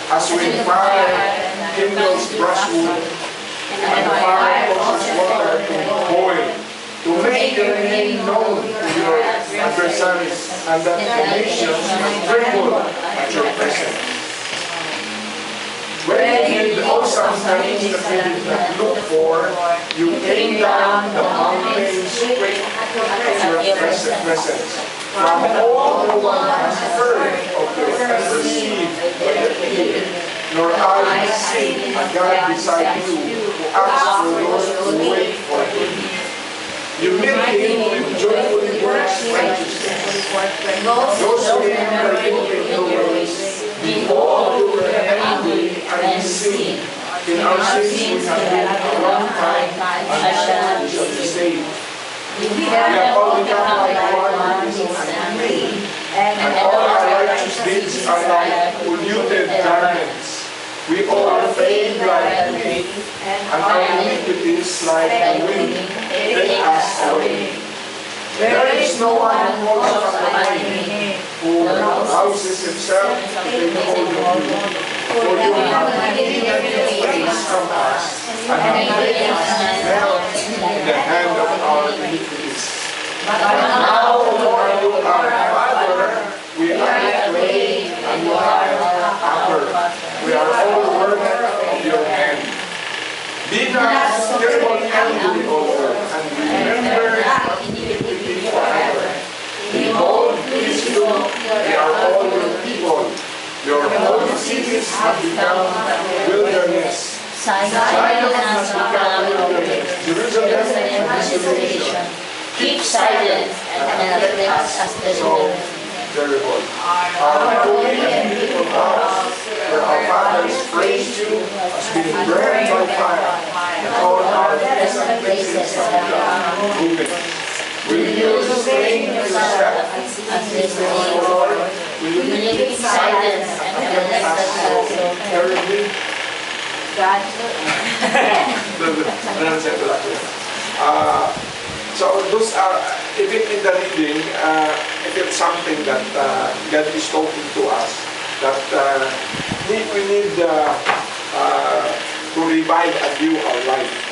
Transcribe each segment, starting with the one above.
As when fire kindles brushwood, and the fire causes water to boil, to make your name known to your adversaries, and that the nations might tremble at your presence. When you did awesome things that we did not look for, you came down the mountains straight at your presence. From all no one has heard of you and received by the ear, nor eyes seen a God beside you, who asks for those who wait for him. You meet him with joyful works righteousness. Those who remember you in your ways, behold, you were angry and sin. In our sins we have been a long time, and we shall be saved. We have all become like one who is unclean, and all our righteous deeds are like polluted garments. We all fade like leaf, and our iniquities like the wind take us away. There is no one who calls upon thy name, who rouses himself to take hold of you. For you have hidden your face from us, and have made us melt in the hand of our iniquities. But now, O Lord, you are our Father, we are the clay, and you are our potter. We are all work of your hand. Be not terrible angry, O Lord, and remember iniquity forever. Behold, please look, they are all your people. Your holy cities have become wilderness. Zion has become wilderness. Jerusalem has desolation. Keep silent and let us as the terrible. Our holy and beautiful house, where our fathers praised you, has been burned by fire, and all our pleasant places have become ruined. Will you sustain yourself as this day, Lord? Will you keep silence and let us also terribly? God. So those are, even in the reading, it is something that God is talking to us, that we need to revive anew our life.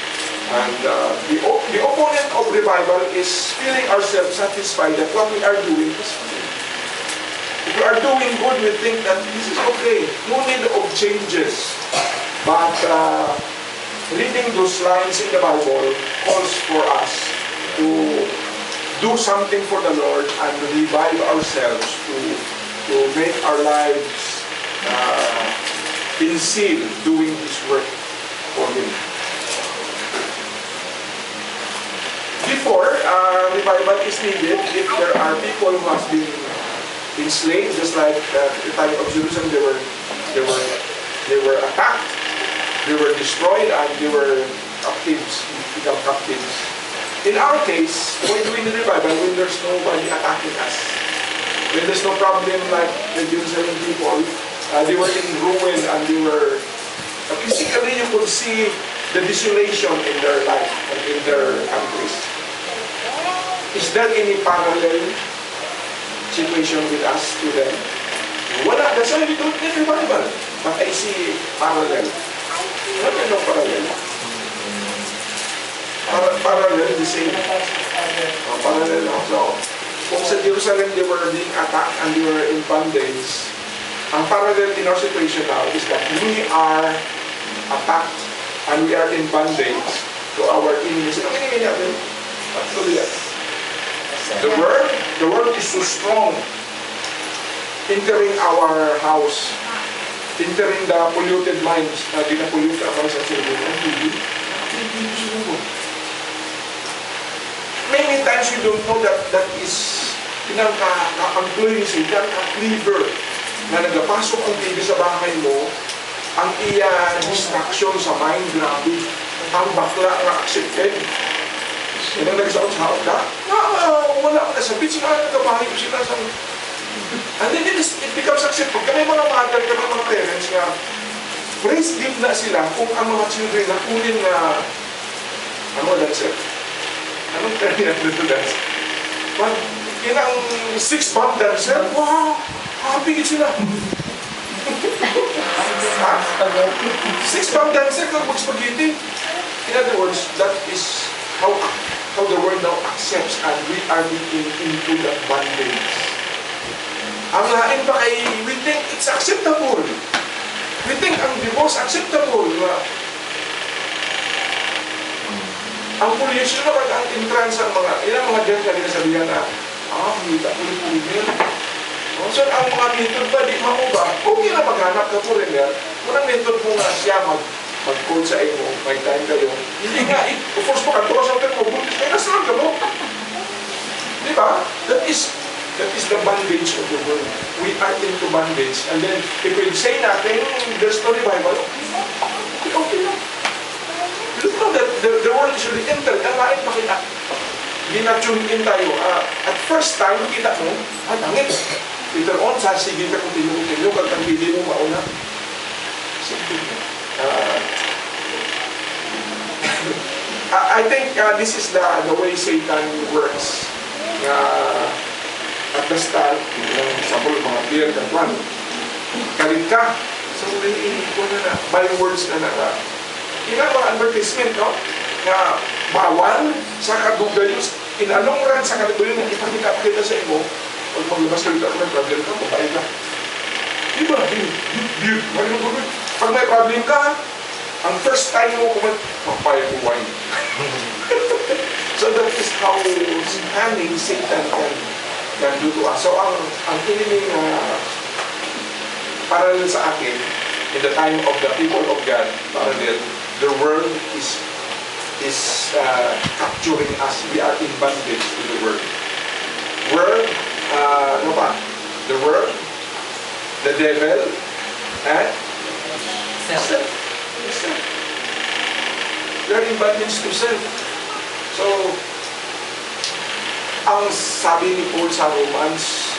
And the opponent of revival is feeling ourselves satisfied that what we are doing is good. If we are doing good, we think that this is okay. No need of changes. But reading those lines in the Bible calls for us to do something for the Lord and revive ourselves to make our lives in zeal doing His work for Him. Before, revival is needed if there are people who have been enslaved, just like the time of Jerusalem, they were attacked, they were destroyed, and they were captives, become captives. In our case, when we need revival, when there's nobody attacking us, when there's no problem like the Jerusalem people, they were in ruin and they were physically, you could see the desolation in their life and in their countries. Is there any parallel situation with us to them? Wala. That's why we don't need revival. But I see parallel. No parallel. Parallel, the same. Parallel also. Kung sa Jerusalem, they were being attacked and they were in bondage. Ang parallel in our situation now is that we are attacked and we are in bondage to our enemies. Ano enemy natin? Actually, the world is so strong, entering our house, entering the polluted minds, pinapollute ang mga sarili. Many times you don't know that is pinaka-employee siya, pinaka-cleaver na nagapasok ang TV sa bahay mo, ang iya distraction sa mind, grabe, ang bakla na accepted. Yan ang nagsaot sa haot na, wala ko nasabit, sila nagabahay ko sila sa... And then it becomes accepted. Kami mga mother, kami mga parents nga, praise give na sila kung ang mga children na kunin na, ano dancer? Anong term yan dito dancer? But, kinang 6-bomb dancer, wow! Happy sila! Ha? Spaghetti. Six-pack dancer kang mag-spaghetti. In other words, that is how the world now accepts and we are being into that bondage. Ang lain pa kay, we think it's acceptable. We think ang divorce acceptable. Ang pollution naman, ang entrance ang mga, ilang mga death na sabihan na, kita ulit-ulit. So, ang mga method pa, di mauba, okay na maghanap ka po rin yan. Unang method mo nga siya mag-call sa iyo, may time kayo. Hindi nga, force mo ka, tuwa sa hotel mo, buntis kayo, nasaan ka mo? Di ba? That is the bondage of the world. We are into bondage. And then, if we say nothing, there's no revival. Okay lang. You know that the world is really entered. Ang lain pa kita. Gina-tune in tayo. At first time, kita mo, tangit. Later on, sasigil ka kung tinyo, kag ang pili mo mauna. Simple. I think this is the way Satan works. At the start, example, mga clear ka, kalit ka. So, by words na mga advertisement, no? Na bawal sa kadugayos, in a long run sa kadugayos na ipakita sa imo, pag maglabas ka dito, may problem ka, babae ka. Diba? Pag may problem ka, ang first time mo kumat, papaya ko wine. So that is how cunning Satan can do to us. So ang enemy parallel sa akin, in the time of the people of God, parallel, the world is capturing us. We are in bondage to the world. World, ano pa? The world, the devil, and self. We are in bondage to self. So, ang sabi ni Paul sa Romans,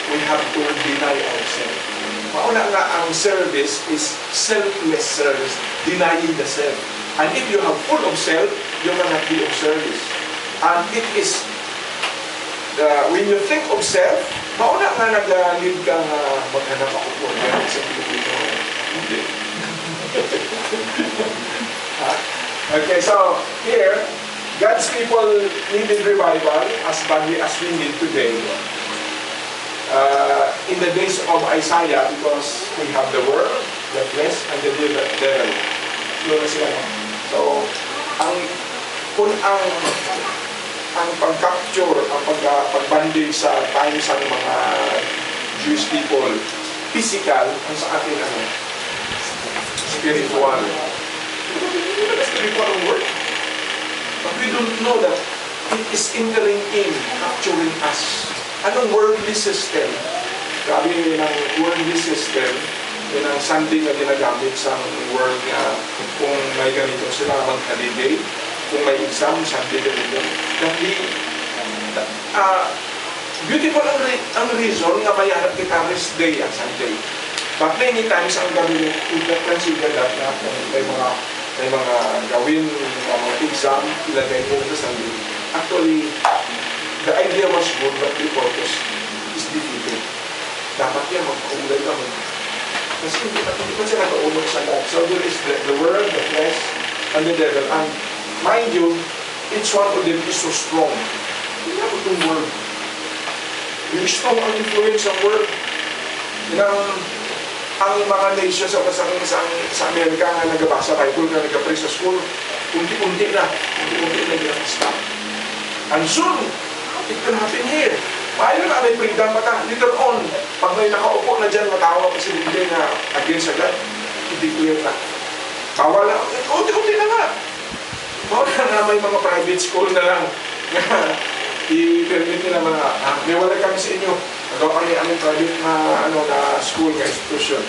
we have to deny ourselves. Mauna nga, ang service is selfless service, denying the self. And if you have full of self, you cannot be of service. And it is, when you think of self, mauna nga nag-lead kang maghanap ako po. Ganun sa Pilipino. Hindi. Okay, so here, God's people needed revival as badly as we need today. In the days of Isaiah, because we have the world, the flesh, and the devil. Yun na sila. So, kung ang pag-capture, ang pag-bandage sa times ng mga Jewish people, physical, ang sa atin spiritual. Spiritual work. But we don't know that it is entering in, capturing us. Anong worldly system? Grabe ng worldly system, yun ang Sunday na ginagamit sa world nga kung may ganito sila mag-holiday, kung may exam, Sunday ganito. Beautiful ang reason nga mayanap kita rest day ang Sunday. But many times ang gawin, consider that na kung may mga gawin, mga exam, ilagay mo sa Sunday. Actually, the idea was good, but the purpose is defeated. Dapat yan, magpaulay ka mo. Kasi hindi pa siya nakaulog sa God. So there is the world, the flesh, and the devil. And mind you, each one of them is so strong. Hindi na itong world. Yung strong ang influence ng world. Ang mga nations sa Amerika nga nagabasa Bible, nga nagapray sa school, unti-unti na stop. And soon, it can happen here. Maayon na may freedom pa ka. Later on, pag may nakaupo na dyan, matawa pa si Biblia na against sa God, i-declare na. Bawal na. Unti-unti na nga. Bawal na may mga private school na lang. I-permit nila mga, may wala kami sa inyo. Nagawa kami aming private na school, na institution.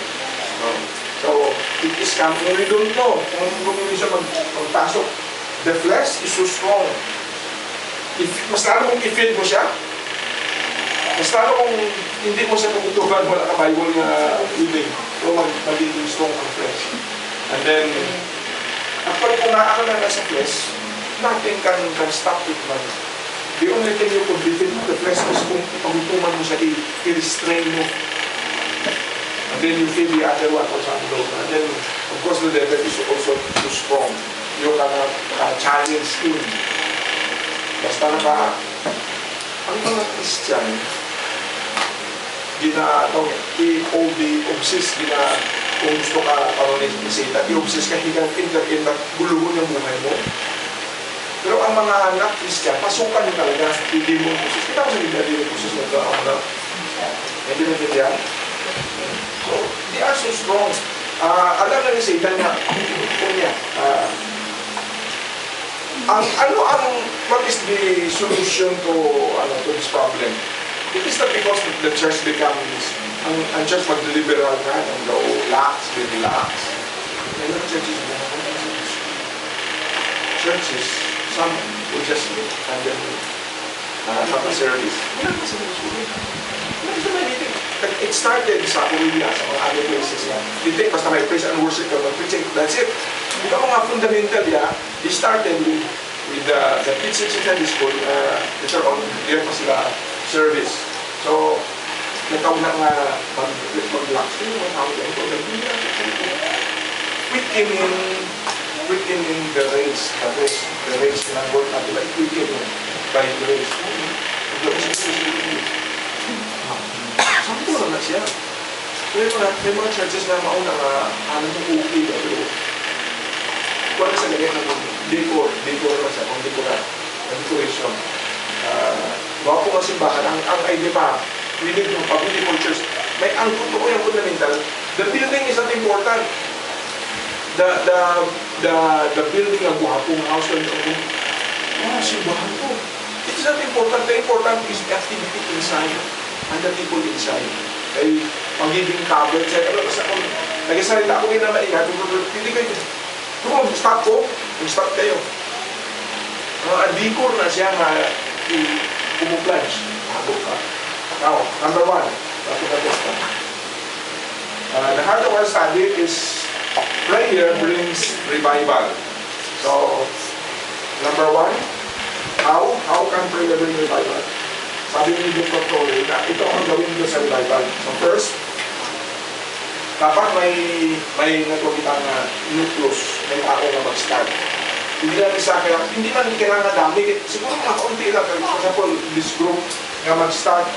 So, it is coming. We don't know kung hindi siya magpasok. The flesh is so strong. Mas lalo kung i-feed mo siya, mas lalo kung hindi mo siya puputukan, wala ka Bible na living, so magiging strong ang flesh. And then, kapag pumaan ka na sa flesh, nothing can stop it, man. The only thing you could defeat the flesh is kung pagtutuman mo siya, i-restrain mo. And then you feel the other one also unload. And then, of course, the devil is also too strong. You cannot challenge him. Basta ang mga Christian, i-obsess, kung gusto ka paronin ni Satan, i-obsess ka, hinggang guluhon yung buhay mo. Pero ang mga anak Christian, pasukan nyo talaga, hindi mo obsess. Kita ko sa Biblia, hindi mo obsess na hindi mo yan. So, they are so strong. Alam na ni Satan na, what is the solution to this problem? It is not because the church becomes, ang church mag-liberal na, and go relax. Many churches, some will just meet and then have a service. It started sa Korea, sa mga other places yan. Hindi, basta may praise and worship ka mag-preaching, that's it. Ito mga fundamental they started with the kids in Sunday school, later on, there pa sila service. So, nagkauna nga mag-relax. Quickening the race na work natin, like quickening by grace. Sabi ko lang na siya. May mga churches na mauna nga, okay, pero wala sa ganyan ng decor na siya, kung decoration. Mga po nga simbahan, ang idea pa, we need yung beautiful church. Ang totoo yung fundamental, the building is not important. The building ang buhapong house and simbahan po. It is not important. The important is the activity inside and the people inside. Kaya pag-giving cover, nag-salita ako ngayon na maingay, hindi kayo. Kung mag-stop ko, mag-stop kayo. Decor na siya nga pumuplunge. Habog ka. Now, number 1. The heart of our study is prayer brings revival. So, number 1, how can prayer bring revival? Sabi ni Dr. Torre na ito ang gawin nyo sa revival. So first, dapat may nagpagkita na nucleus, may ako na mag-start. Hindi na isa kaya, hindi man kailangan dami. Siguro mga kaunti lang. For example, this group na mag-start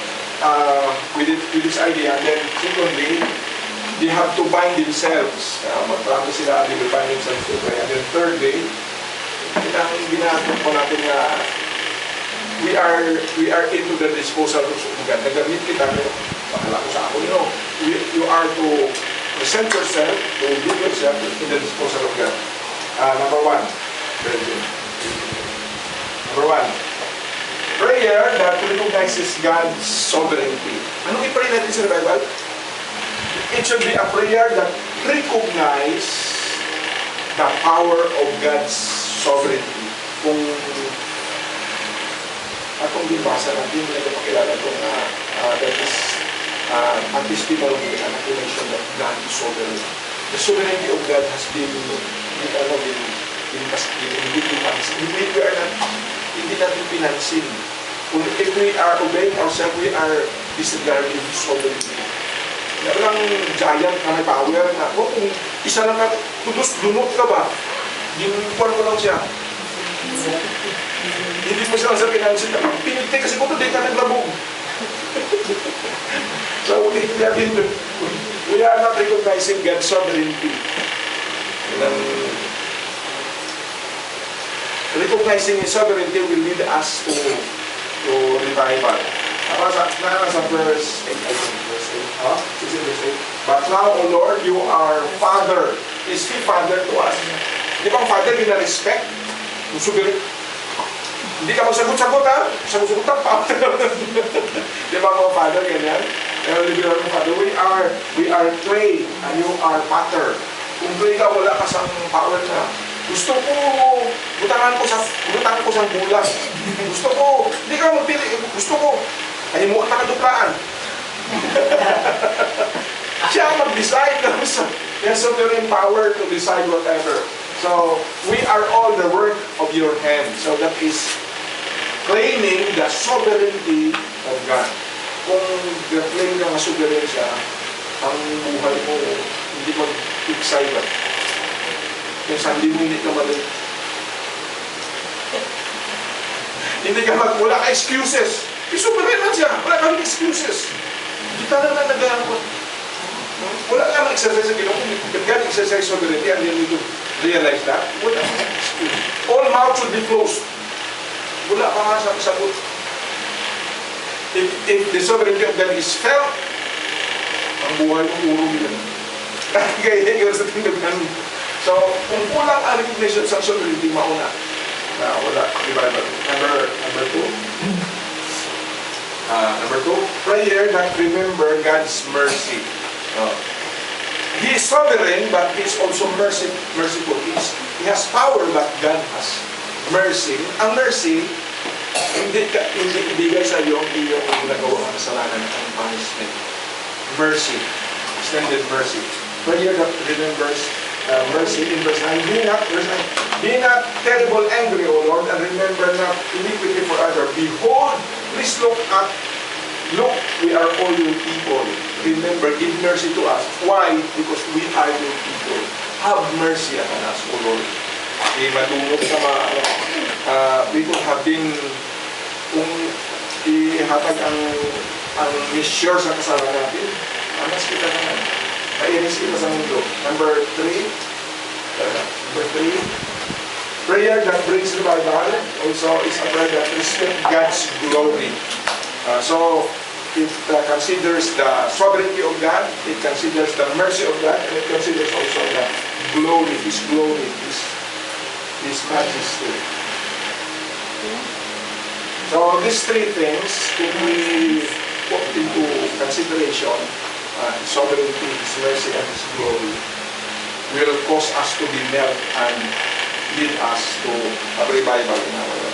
with this idea. And then, secondly, they have to bind themselves. Mag-practice sila, they will bind themselves to pray. And then thirdly, ginagawa po natin na we are into the disposal of God. Nagamit kita, pakala ko sa ako, you are to present yourself, to give yourself in the disposal of God. Number 1, prayer that recognizes God's sovereignty. Anong i-pray natin sa revival? It should be a prayer that recognizes the power of God's sovereignty. Kung atong binbasa natin, nagpapakilala itong that is anticipatory and affirmation that God is sovereign. The sovereignty of God has been hindi natin pinansin. If we are obeying ourselves, we are disregarding His sovereignty. Walang giant na may power na, kung isa lang ka, dunot ka ba? Ginukuan mo lang siya. Hindi mo silang sa pinansin na, pinigtay kasi kung hindi ka naglabog. So, we are not recognizing God's sovereignty. Recognizing His sovereignty will lead us to revival. Nasa verse 8, I think, verse 8. But now, O Lord, you are Father. Is He Father to us? Di ba ang Father, gina-respect? Hindi ka magsagot-sagot, ha? Sagot-sagot ang Father. Di ba mga Father, ganyan? Pero liberal ng Father, we are clay, and you are Father. Kung clay ka, wala ka sang power na. Gusto ko, butangan ko sa bulas. Gusto ko, hindi ka magpili. Gusto ko, ay mo ang nakaduplaan. Siya ang mag-decide. He has sovereign power to decide whatever. So, we are all the work of your hand. So, that is claiming the sovereignty of God. Kung claim ka na sovereign siya, ang buhay mo hindi mag-excite. Yung Sunday mo hindi ka mali. Hindi ka wala ka excuses. Isuparin lang siya. Wala kang excuses. Hindi ka lang nag-aaral. Wala ka mag-exercise sa Ginoo. If God exercise sovereignty and you need to realize that, wala kang excuse. All mouths should be closed. Wala ka nga sagot. If the sovereignty of God is felt, ang buhay mo urong yun. Kaya yun sa tindagan. So, kung kulang ang recognition sa sovereignty, mauna. Wala. Diba? Number two. Number two, prayer that remember God's mercy. He is sovereign, but He is also merciful. He has power, but God has mercy. Ang mercy, hindi ibigay sa iyo ang iyong nagawa ng kasalanan ang punishment. Mercy. Extended mercy. Prayer that remembers mercy in verse 9. Be not terrible angry, O Lord, and remember not iniquity for others. Behold, please look, we are all your people. Remember, give mercy to us. Why? Because we are your people. Have mercy upon us, O Lord. Madungog sa mga people have been kung ihatag ang measure sa kasalanan natin, anas kita naman. Kainis kita sa mundo. Number three, prayer that brings revival also is a prayer that respects God's glory. So, it considers the sovereignty of God, it considers the mercy of God, and it considers also the glory, His majesty. So, these three things, if we put into consideration, His sovereignty, His mercy, and His glory, will cause us to be melted and lead us to a revival in our life.